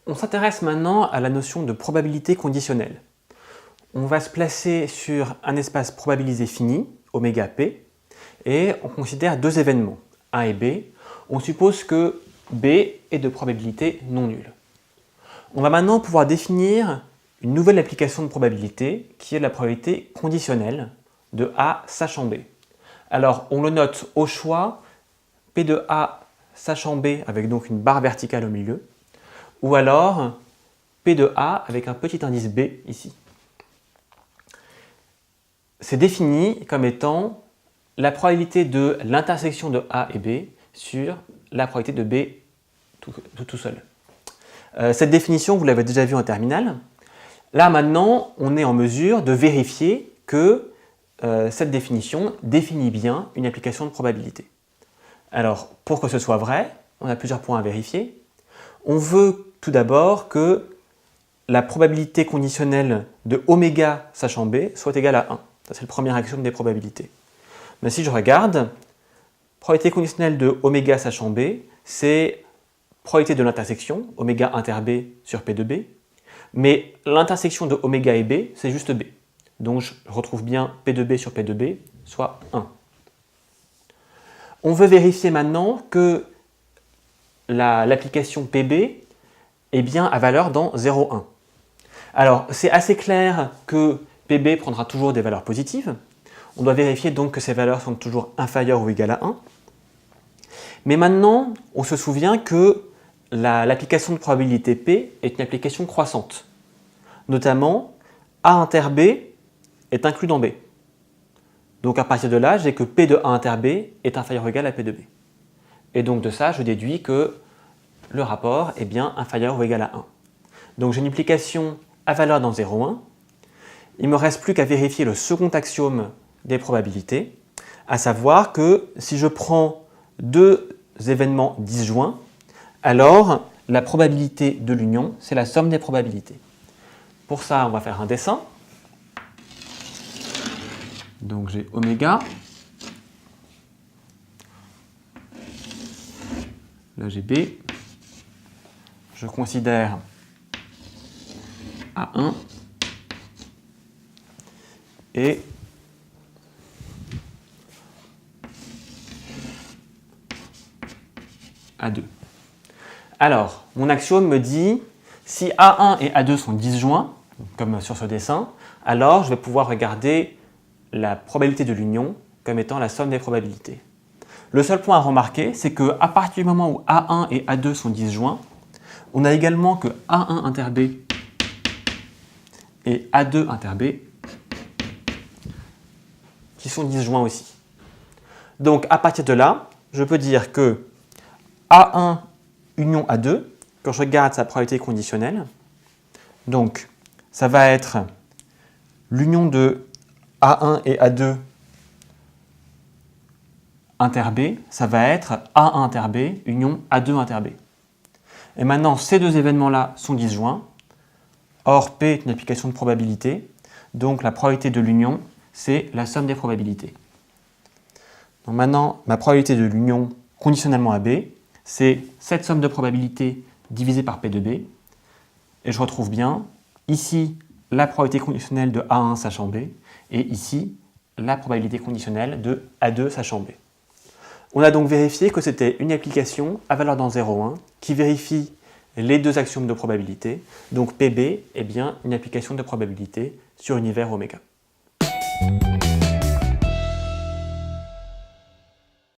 On s'intéresse maintenant à la notion de probabilité conditionnelle. On va se placer sur un espace probabilisé fini, oméga p, et on considère deux événements, A et B. On suppose que B est de probabilité non nulle. On va maintenant pouvoir définir une nouvelle application de probabilité qui est la probabilité conditionnelle de A sachant B. Alors on le note au choix, P de A sachant B avec donc une barre verticale au milieu, ou alors P de A avec un petit indice B ici. C'est défini comme étant la probabilité de l'intersection de A et B sur la probabilité de B tout seul. Cette définition, vous l'avez déjà vue en terminale. Là, maintenant, on est en mesure de vérifier que cette définition définit bien une application de probabilité. Alors, pour que ce soit vrai, on a plusieurs points à vérifier. On veut tout d'abord que la probabilité conditionnelle de oméga sachant B soit égale à 1. Ça, c'est le premier axiome des probabilités. Mais si je regarde, probabilité conditionnelle de oméga sachant B, c'est probabilité de l'intersection, oméga inter B sur P de B, mais l'intersection de oméga et B, c'est juste B. Donc je retrouve bien P de B sur P de B, soit 1. On veut vérifier maintenant que l'application PB est bien à valeur dans 0,1. Alors c'est assez clair que PB prendra toujours des valeurs positives. On doit vérifier donc que ces valeurs sont toujours inférieures ou égales à 1. Mais maintenant, on se souvient que l'application de probabilité P est une application croissante. Notamment, A inter B est inclus dans B. Donc à partir de là, j'ai que P de A inter B est inférieur ou égal à P de B. Et donc de ça, je déduis que le rapport est bien inférieur ou égal à 1. Donc j'ai une application à valeur dans 0,1. Il ne me reste plus qu'à vérifier le second axiome des probabilités, à savoir que si je prends deux événements disjoints, alors la probabilité de l'union, c'est la somme des probabilités. Pour ça, on va faire un dessin. Donc j'ai oméga. Là j'ai B. Je considère A1 et A2. Alors, mon axiome me dit, si A1 et A2 sont disjoints, comme sur ce dessin, alors je vais pouvoir regarder la probabilité de l'union comme étant la somme des probabilités. Le seul point à remarquer, c'est qu'à partir du moment où A1 et A2 sont disjoints, on a également que A1 inter B et A2 inter B qui sont disjoints aussi. Donc à partir de là, je peux dire que A1 union A2, quand je regarde sa probabilité conditionnelle, donc ça va être l'union de A1 et A2 inter B, ça va être A1 inter B union A2 inter B. Et maintenant, ces deux événements-là sont disjoints. Or, P est une application de probabilité, donc la probabilité de l'union, c'est la somme des probabilités. Donc maintenant, ma probabilité de l'union conditionnellement à B, c'est cette somme de probabilités divisée par P de B. Et je retrouve bien ici la probabilité conditionnelle de A1 sachant B, et ici la probabilité conditionnelle de A2 sachant B. On a donc vérifié que c'était une application à valeur dans 0,1 qui vérifie les deux axiomes de probabilité. Donc PB est bien une application de probabilité sur univers oméga.